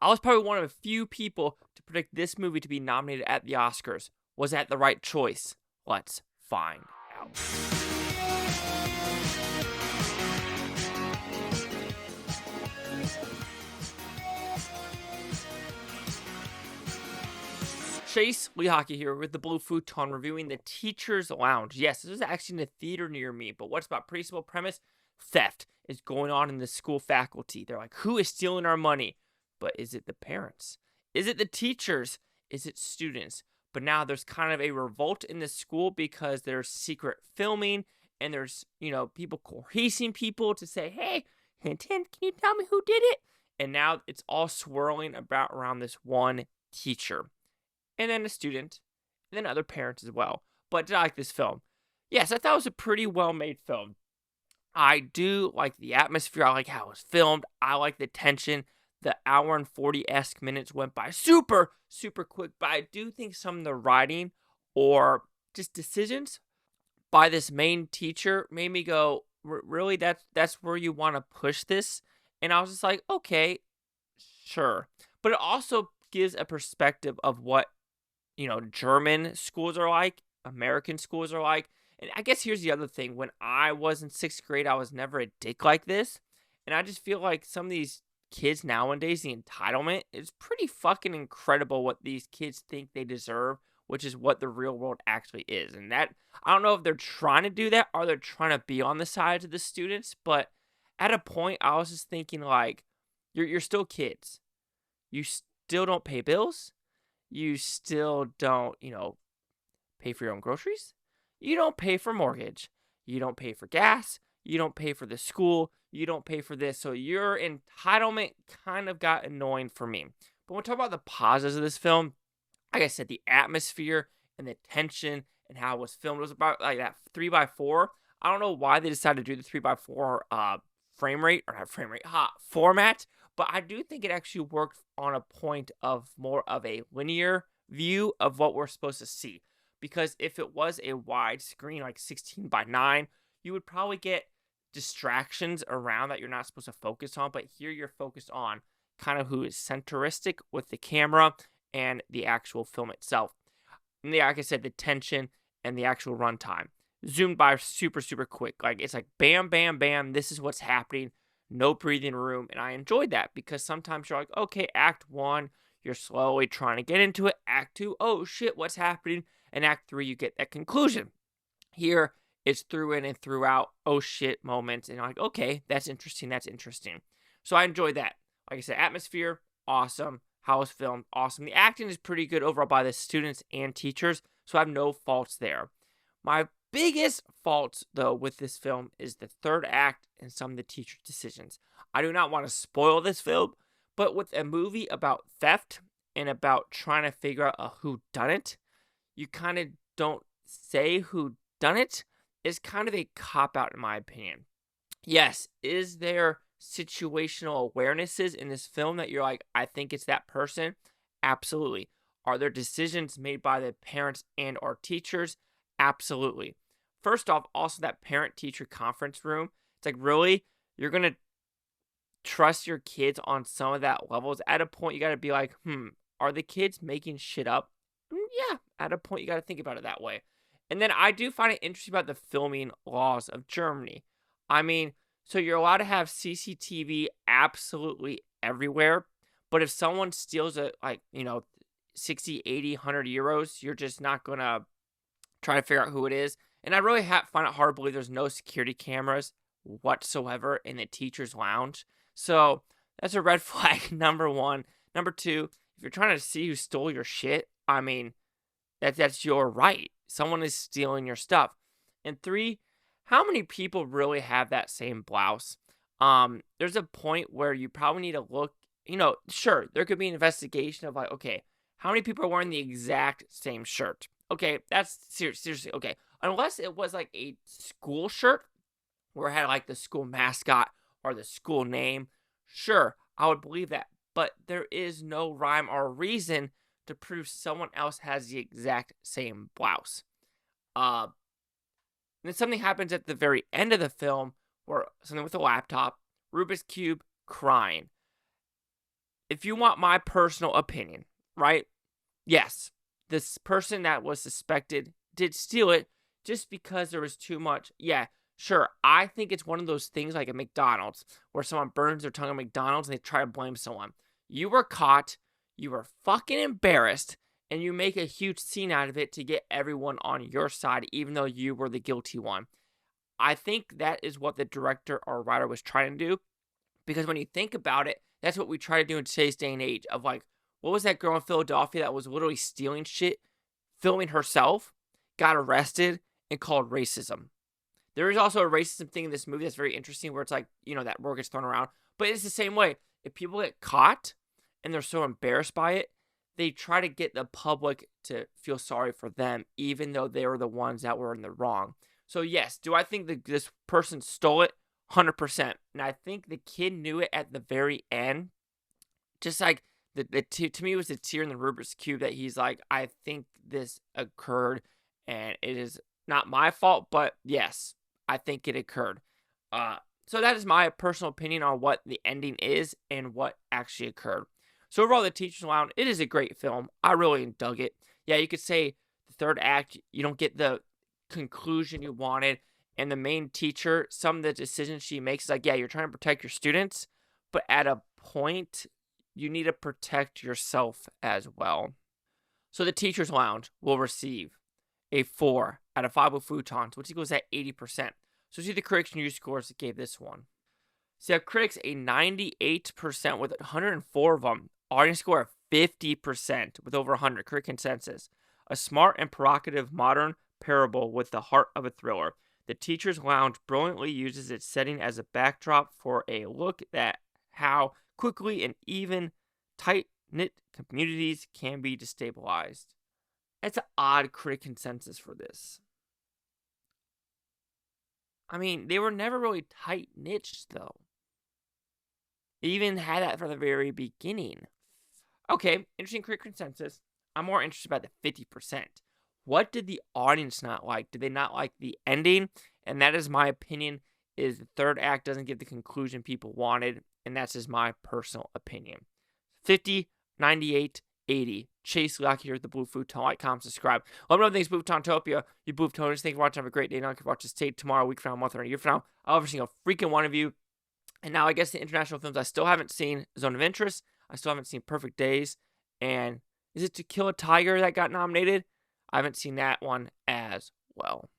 I was probably one of a few people to predict this movie to be nominated at the Oscars. Was that the right choice? Let's find out. Chase Lee Hockey here with the Blue Futon reviewing The Teacher's Lounge. Yes, this is actually in a theater near me, but what's about pretty simple premise? Theft is going on in the school faculty. They're like, who is stealing our money? But is it the parents? Is it the teachers? Is it students? But now there's kind of a revolt in the school because there's secret filming and there's, people coercing people to say, hey, hint, hint, can you tell me who did it? And now it's all swirling around this one teacher. And then a student, and then other parents as well. But did I like this film? Yes, I thought it was a pretty well-made film. I do like the atmosphere. I like how it was filmed. I like the tension. The hour and 40-esque minutes went by super, super quick. But I do think some of the writing or just decisions by this main teacher made me go, really, that's where you want to push this? And I was just like, okay, sure. But it also gives a perspective of what German schools are like, American schools are like. And I guess here's the other thing. When I was in 6th grade, I was never a dick like this. And I just feel like some of these kids nowadays, the entitlement is pretty fucking incredible what these kids think they deserve, which is what the real world actually is. And that, I don't know if they're trying to do that or they're trying to be on the side of the students. But at a point, I was just thinking like, you're still kids. You still don't pay bills. You still don't, pay for your own groceries. You don't pay for mortgage. You don't pay for gas. You don't pay for the school. You don't pay for this. So your entitlement kind of got annoying for me. But when we talk about the positives of this film, like I said, the atmosphere and the tension and how it was filmed, it was about like that 3x4. I don't know why they decided to do the 3x4 format. But I do think it actually worked on a point of more of a linear view of what we're supposed to see. Because if it was a wide screen, like 16:9, you would probably get distractions around that you're not supposed to focus on. But here you're focused on kind of who is centristic with the camera and the actual film itself. And like I said, the tension and the actual runtime. Zoomed by super, super quick. Like it's like bam, bam, bam. This is what's happening. No breathing room. And I enjoyed that because sometimes you're like, okay, act 1, you're slowly trying to get into it. Act 2, oh shit, what's happening? And act 3, you get that conclusion. Here, it's through in and throughout, oh shit moments. And you're like, okay, that's interesting. So I enjoyed that. Like I said, atmosphere, awesome. How it's filmed, awesome. The acting is pretty good overall by the students and teachers. So I have no faults there. My biggest faults, though, with this film is the third act and some of the teacher's decisions. I do not want to spoil this film, but with a movie about theft and about trying to figure out a whodunit, you kind of don't say who done it. It's kind of a cop-out in my opinion. Yes, is there situational awarenesses in this film that you're like, I think it's that person? Absolutely. Are there decisions made by the parents and or teachers? Absolutely. First off, also that parent-teacher conference room. It's like, really? You're going to trust your kids on some of that levels? At a point, you got to be like, are the kids making shit up? Yeah, at a point, you got to think about it that way. And then I do find it interesting about the filming laws of Germany. I mean, so you're allowed to have CCTV absolutely everywhere. But if someone steals 60, 80, 100 euros, you're just not going to try to figure out who it is. And I really find it hard to believe there's no security cameras whatsoever in the teacher's lounge. So that's a red flag, number 1. Number 2, if you're trying to see who stole your shit, I mean, that's your right. Someone is stealing your stuff. And 3, how many people really have that same blouse? There's a point where you probably need to look, sure, there could be an investigation of like, okay, how many people are wearing the exact same shirt? Okay, that's seriously, okay. Unless it was like a school shirt where it had like the school mascot or the school name, sure, I would believe that. But there is no rhyme or reason to prove someone else has the exact same blouse. And then something happens at the very end of the film where something with a laptop, Rubik's Cube, crying. if you want my personal opinion, right? Yes, this person that was suspected did steal it just because there was too much. Yeah, sure. I think it's one of those things like at McDonald's where someone burns their tongue at McDonald's and they try to blame someone. You were caught, you were fucking embarrassed, and you make a huge scene out of it to get everyone on your side, even though you were the guilty one. I think that is what the director or writer was trying to do, because when you think about it, that's what we try to do in today's day and age of like, what was that girl in Philadelphia that was literally stealing shit, filming herself, got arrested, and called racism? There is also a racism thing in this movie that's very interesting where it's like, that word gets thrown around. But it's the same way. If people get caught and they're so embarrassed by it, they try to get the public to feel sorry for them, even though they were the ones that were in the wrong. So yes, do I think that this person stole it? 100%. And I think the kid knew it at the very end. Just like, to me, it was the tear in the Rubik's Cube that he's like, I think this occurred, and it is not my fault, but yes, I think it occurred. So that is my personal opinion on what the ending is and what actually occurred. So overall, The Teacher's Lounge, it is a great film. I really dug it. Yeah, you could say the third act, you don't get the conclusion you wanted, and the main teacher, some of the decisions she makes is like, yeah, you're trying to protect your students, but at a point, you need to protect yourself as well. So The Teacher's Lounge will receive a 4 out of 5 with Futons, which equals at 80%. So see the critics and user scores that gave this one. So you have critics a 98% with 104 of them. Audience score of 50% with over 100. Critic consensus. A smart and provocative modern parable with the heart of a thriller. The Teacher's Lounge brilliantly uses its setting as a backdrop for a look at how quickly and even tight-knit communities can be destabilized. It's an odd critic consensus for this. I mean, they were never really tight-knit, though. They even had that from the very beginning. Okay, interesting critic consensus. I'm more interested by the 50%. What did the audience not like? Did they not like the ending? And that is my opinion, is the third act doesn't give the conclusion people wanted, and that's just my personal opinion. 50, 98, 80. Chase Lucky here at the Blue Futon. Like, comment, subscribe. Let me know things Blue Futontopia. You Blue Futoners. Thank you for watching. Have a great day. Now you can watch this tape tomorrow, a week from now, a month, or a year from now. I'll every single freaking one of you. And now I guess the international films I still haven't seen, Zone of Interest. I still haven't seen Perfect Days. And is it To Kill a Tiger that got nominated? I haven't seen that one as well.